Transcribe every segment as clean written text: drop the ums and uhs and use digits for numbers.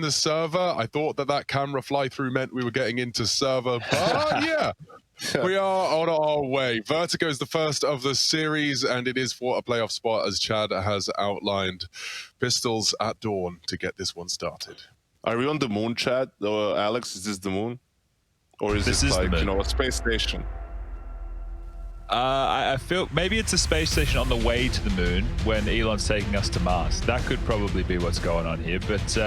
the server. I thought that camera fly-through meant we were getting into server, but yeah. We are on our way. Vertigo is the first of the series, and it is for a playoff spot, as Chad has outlined. Pistols at dawn to get this one started. Are we on the moon, Chad? Alex, is this the moon? Or is this it like, you know, a space station? I feel maybe it's a space station on the way to the moon when Elon's taking us to Mars. That could probably be what's going on here. But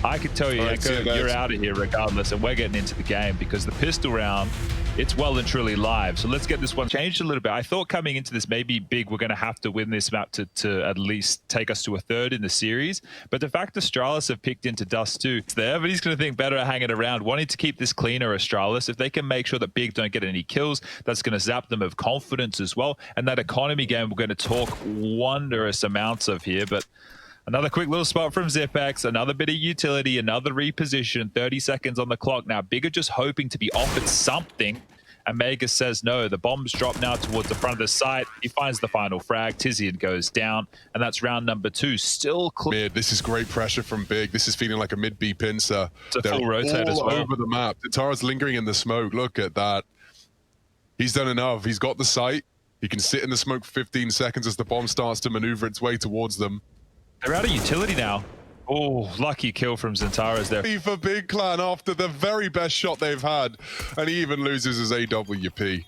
I could tell you, right, you're out of here regardless, and we're getting into the game because the pistol round, it's well and truly live. So let's get this one changed a little bit. I thought coming into this, maybe Big, we're going to have to win this map to at least take us to a third in the series. But the fact Astralis have picked into Dust too, it's there, but he's going to think better at hanging around, wanting to keep this cleaner Astralis. If they can make sure that Big don't get any kills, that's going to zap them of confidence as well. And that economy game we're going to talk wondrous amounts of here. But another quick little spot from zywoo, another bit of utility, another reposition, 30 seconds on the clock. Now, Big are just hoping to be offered something, and Mega says no. The bombs drop now towards the front of the site. He finds the final frag. tiziaN goes down, and that's round number 2. Still clear. Mid, this is great pressure from Big. This is feeling like a mid-B pincer. It's a full rotate as well. Over the map. Tara's lingering in the smoke. Look at that. He's done enough. He's got the site. He can sit in the smoke for 15 seconds as the bomb starts to maneuver its way towards them. They're out of utility now. Oh, lucky kill from XANTARES there. For Big Clan after the very best shot they've had, and he even loses his AWP.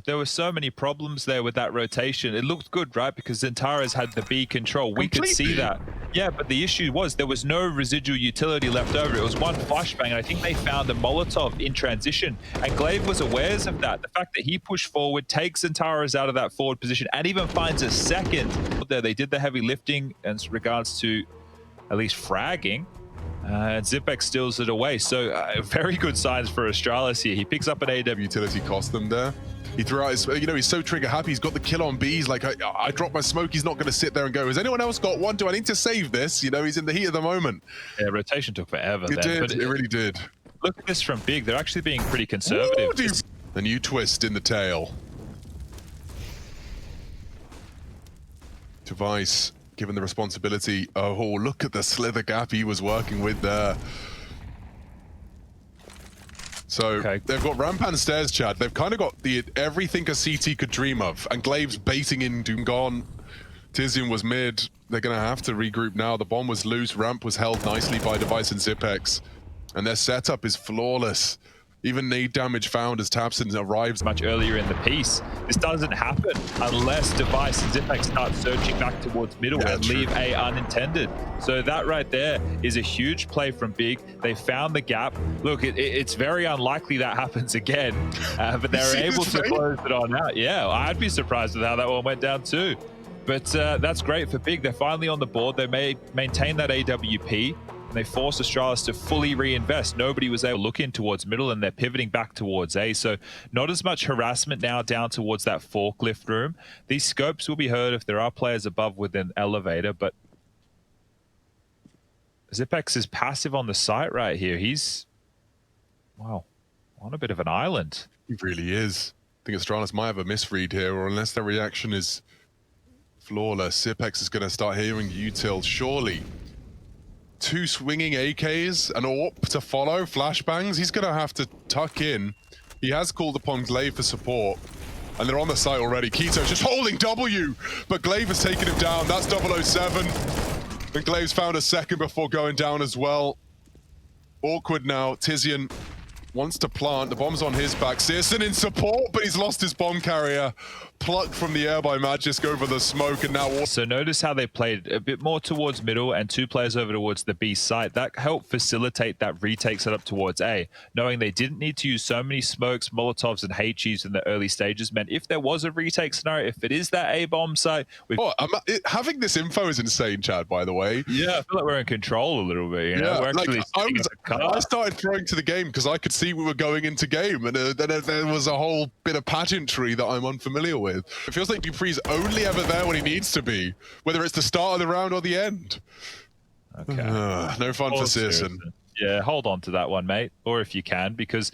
There were so many problems there with that rotation. It looked good, right? Because XANTARES had the B control. We could see that. Yeah, but the issue was there was no residual utility left over. It was one flashbang, and I think they found a Molotov in transition. And Glaive was aware of that. The fact that he pushed forward, takes XANTARES out of that forward position, and even finds a second. There, they did the heavy lifting in regards to at least fragging. And zywoo steals it away. So very good signs for Astralis here. He picks up an AW. Utility cost them there. He threw out his, you know, he's so trigger happy. He's got the kill on B. He's like, I dropped my smoke. He's not going to sit there and go, has anyone else got one? Do I need to save this? You know, he's in the heat of the moment. Yeah, rotation took forever. It did. But it really did. Look at this from Big. They're actually being pretty conservative. Ooh, a new twist in the tail. Device given the responsibility. Oh, look at the slither gap he was working with there. So they've got ramp and stairs, Chad. They've kind of got everything a CT could dream of. And Glaive's baiting in Doom gone. tiziaN was mid. They're going to have to regroup now. The bomb was loose. Ramp was held nicely by Device and zywoo. And their setup is flawless. Even nade damage found as tabseN arrives much earlier in the piece. This doesn't happen unless Device and zywoo start searching back towards middle and leave A unintended. So that right there is a huge play from Big. They found the gap. Look, it's very unlikely that happens again, but they're able to close it on out. Yeah, I'd be surprised with how that one went down too. But that's great for Big. They're finally on the board. They may maintain that AWP. They forced Astralis to fully reinvest. Nobody was able to look in towards middle, and they're pivoting back towards A. So not as much harassment now down towards that forklift room. These scopes will be heard if there are players above with an elevator, but zywoo is passive on the site right here. He's, wow, on a bit of an island. He really is. I think Astralis might have a misread here, or unless their reaction is flawless, zywoo is going to start hearing util, surely. 2 swinging AKs, an AWP to follow, flashbangs. He's going to have to tuck in. He has called upon Glaive for support, and they're on the site already. Keto's just holding W, but Glaive has taken him down. That's 007. And Glaive's found a second before going down as well. Awkward now. tiziaN wants to plant. The bomb's on his back. syrson in support, but he's lost his bomb carrier. Plucked from the air by Magisk over the smoke, and now... So notice how they played a bit more towards middle and 2 players over towards the B site. That helped facilitate that retake setup towards A. Knowing they didn't need to use so many smokes, Molotovs, and HEs in the early stages meant if there was a retake scenario, if it is that A bomb site... having this info is insane, Chad, by the way. Yeah, I feel like we're in control a little bit, you know? We're actually I started throwing to the game because I could see we were going into game, and then there was a whole bit of pageantry that I'm unfamiliar with. It feels like dupreeh's only ever there when he needs to be, whether it's the start of the round or the end. Okay. No fun for syrson. Yeah, hold on to that one, mate, or if you can, because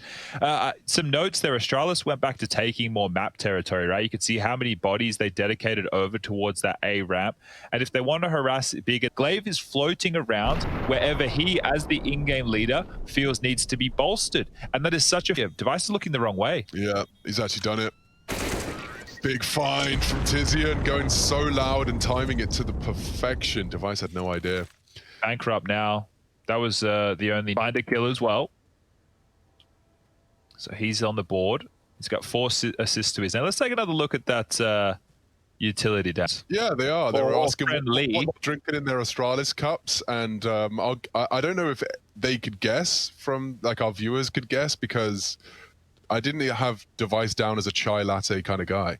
some notes there. Astralis went back to taking more map territory, right? You could see how many bodies they dedicated over towards that A ramp. And if they want to harass bigger, Glaive is floating around wherever he, as the in-game leader, feels needs to be bolstered. And that is such a... Device is looking the wrong way. Yeah, he's actually done it. Big find from tiziaN, going so loud and timing it to the perfection. Device had no idea. Bankrupt now. That was the only finder kill as well. So he's on the board. He's got 4 assists to his name. Let's take another look at that utility dance. Yeah, they are. They're asking what friendly. drinking in their Astralis cups, and I don't know if they could guess from, like, our viewers could guess, because I didn't have Device down as a chai latte kind of guy.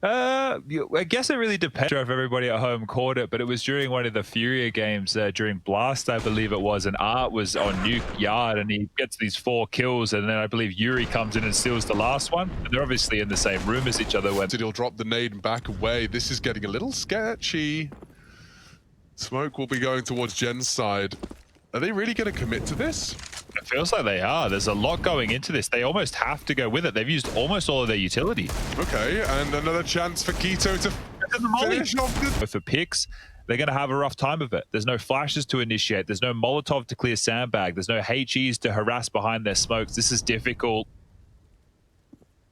I guess it really depends if everybody at home caught it, but it was during one of the Furia games during Blast, I believe it was, and Art was on Nuke Yard, and he gets these 4 kills, and then I believe Yuri comes in and steals the last one. And they're obviously in the same room as each other. When He'll drop the nade and back away. This is getting a little sketchy. Smoke will be going towards Jen's side. Are they really going to commit to this? It feels like they are. There's a lot going into this. They almost have to go with it. They've used almost all of their utility. Okay, and another chance for Keto to finish off this. For picks, they're going to have a rough time of it. There's no flashes to initiate. There's no Molotov to clear sandbag. There's no HEs to harass behind their smokes. This is difficult.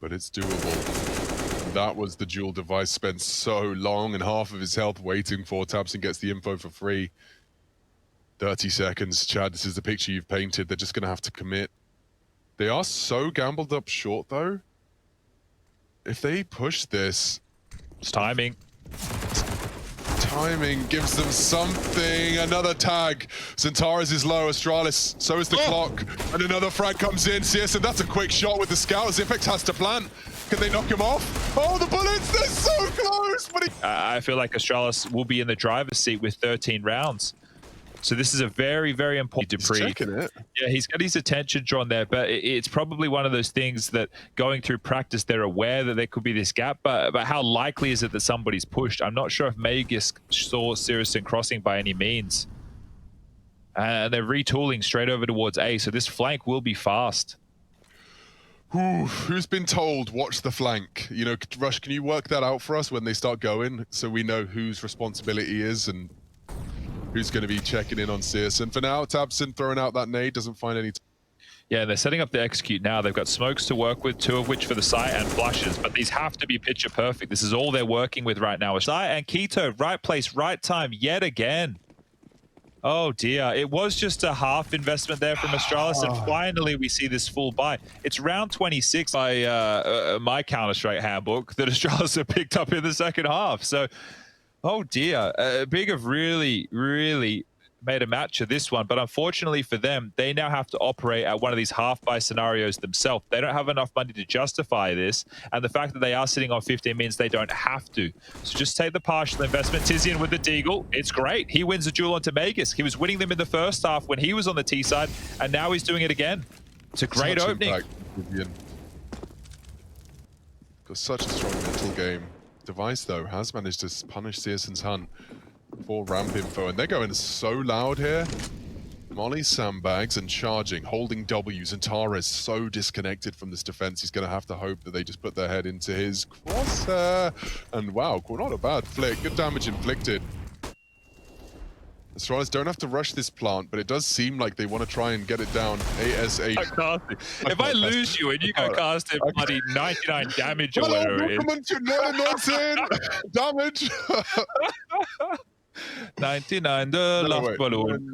But it's doable. That was the dual Device spent so long and half of his health waiting for. tabseN gets the info for free. 30 seconds, Chad. This is the picture you've painted. They're just going to have to commit. They are so gambled up short, though. If they push this... It's timing. Timing gives them something. Another tag. csANTARES is low. Astralis, so is the clock. And another frag comes in. syrson, that's a quick shot with the scout. Xypex has to plant. Can they knock him off? Oh, the bullets! They're so close! But I feel like Astralis will be in the driver's seat with 13 rounds. So this is a very, very important dupreeh. He's checking it. Yeah, he's got his attention drawn there, but it's probably one of those things that going through practice, they're aware that there could be this gap, but how likely is it that somebody's pushed? I'm not sure if Magisk saw syrson crossing by any means. And they're retooling straight over towards A, so this flank will be fast. Who's been told, watch the flank? You know, Rush, can you work that out for us when they start going so we know whose responsibility is and who's going to be checking in on syrson? For now, tabseN throwing out that nade, doesn't find any... Yeah, they're setting up the execute now. They've got smokes to work with, 2 of which for the site and flushes, but these have to be picture perfect. This is all they're working with right now. Site and Keto, right place, right time, yet again. Oh dear, it was just a half investment there from Astralis, and finally we see this full buy. It's round 26 by my Counter-Strike handbook that Astralis have picked up in the second half. So, oh dear, Big have really, really made a match of this one, but unfortunately for them, they now have to operate at one of these half-buy scenarios themselves. They don't have enough money to justify this, and the fact that they are sitting on 15 means they don't have to. So just take the partial investment. tiziaN with the deagle, it's great. He wins the duel onto Magisk. He was winning them in the first half when he was on the T side, and now he's doing it again. It's a great opening. Got such a strong mental game. Device, though, has managed to punish syrson hunt for ramp info, and they're going so loud here. Molly sandbags and charging, holding W's, and Tara is so disconnected from this defense. He's going to have to hope that they just put their head into his crosshair. And wow, not a bad flick. Good damage inflicted. Astralis don't have to rush this plant, but it does seem like they want to try and get it down ASAP. If I lose you and you go cast it bloody 99 damage or whatever it is. Damage! 99, the last balloon.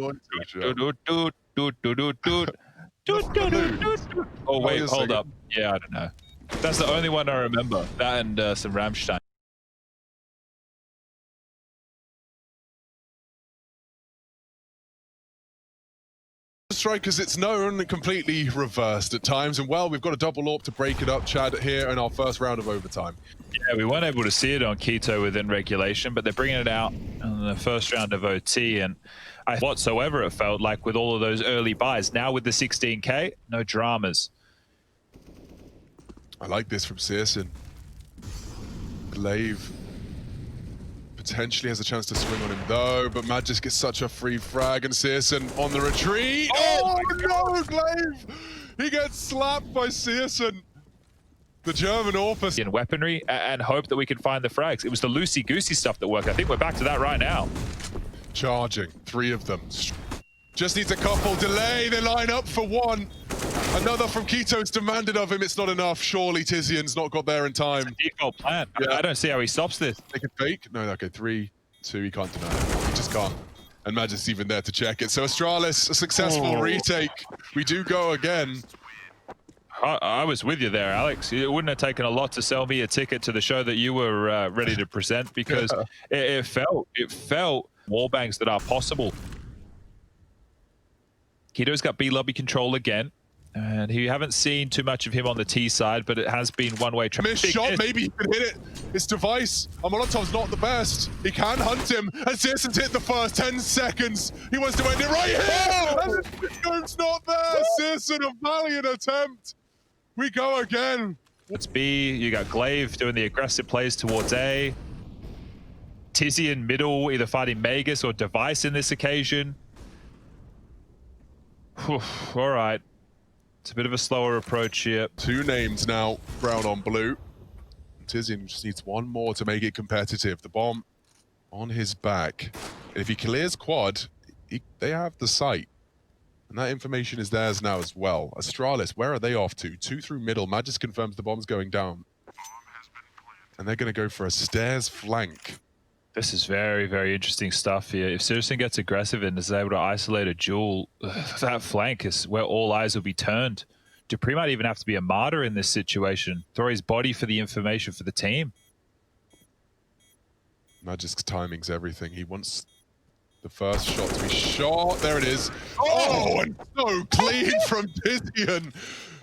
Oh wait, hold up. Yeah, I don't know. That's the only one I remember. That and some Rammstein. Strikers, it's known, completely reversed at times, and well, we've got a double AWP to break it up, Chad, here in our first round of overtime. Yeah, we weren't able to see it on Keto within regulation, but they're bringing it out in the first round of OT, and whatsoever it felt like with all of those early buys. Now with the 16K, no dramas. I like this from syrson. Glaive potentially has a chance to swing on him though, but Magisk gets such a free frag, and syrson on the retreat. Oh no, Glaive! He gets slapped by syrson. The German Orpus. In weaponry and hope that we can find the frags. It was the loosey-goosey stuff that worked. I think we're back to that right now. Charging, 3 of them. Just needs a couple. Delay, they line up for 1. Another from Keto's demanded of him. It's not enough. Surely tiziaN's not got there in time. It's a default plan. Yeah. I don't see how he stops this. They can fake. No, okay, 3, 2, he can't deny it. He just can't. And Magisk's even there to check it. So Astralis, a successful retake. We do go again. I was with you there, Alex. It wouldn't have taken a lot to sell me a ticket to the show that you were ready to present, because it felt wallbangs that are possible. Keto's got B lobby control again, and you haven't seen too much of him on the T side, but it has been one-way traffic. Missed shot, maybe he can hit it. It's device. Molotov's not the best. He can hunt him, and syrson's hit the first 10 seconds. He wants to end it right here, and the scope's not there. syrson, a valiant attempt. We go again. It's B. You got Glaive doing the aggressive plays towards A. tiziaN middle, either fighting Magisk or device in this occasion. Whew, all right. It's a bit of a slower approach here. 2 names now, brown on blue. tiziaN just needs 1 more to make it competitive. The bomb on his back. And if he clears quad, they have the site. And that information is theirs now as well. Astralis, where are they off to? 2 through middle. Magisk confirms the bomb's going down. And they're going to go for a stairs flank. This is very, very interesting stuff here. If syrson gets aggressive and is able to isolate a duel, that flank is where all eyes will be turned. dupreeh might even have to be a martyr in this situation. Throw his body for the information for the team. Magisk's timing's everything. He wants the first shot to be shot. There it is. Oh, and so clean from tiziaN.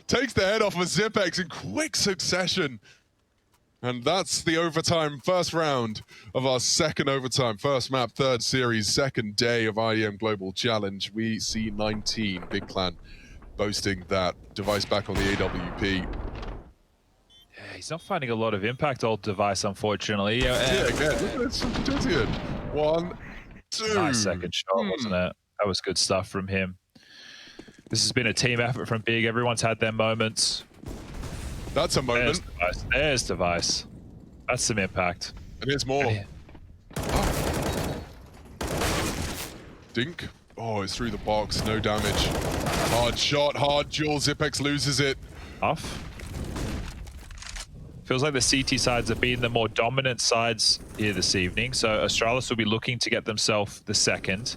Takes the head off of Zipex in quick succession. And that's the overtime first round of our second overtime. First map, third series, second day of IEM Global Challenge. We see 19, Big Clan boasting that device back on the AWP. Yeah, he's not finding a lot of impact, old device, unfortunately. Yeah, again, it's from tiziaN. 1, 2. Nice second shot, wasn't it? That was good stuff from him. This has been a team effort from Big. Everyone's had their moments. That's a moment. There's device. That's some impact. And here's more. Yeah. Oh. Dink. Oh, it's through the box. No damage. Hard shot, hard duel. Zipex loses it. Off. Feels like the CT sides have been the more dominant sides here this evening. So Astralis will be looking to get themselves the second.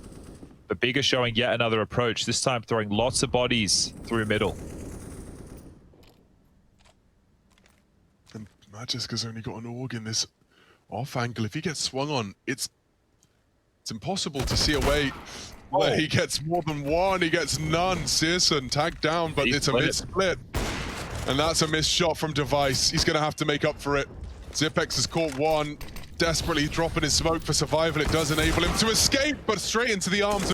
But Big are showing yet another approach, this time throwing lots of bodies through middle. And Magisk has only got an org in this off angle. If he gets swung on, it's impossible to see a way where he gets more than 1. He gets none. syrson tagged down, but it's a mid-split. And that's a missed shot from device. He's going to have to make up for it. Zipex has caught 1. Desperately dropping his smoke for survival. It does enable him to escape, but straight into the arms of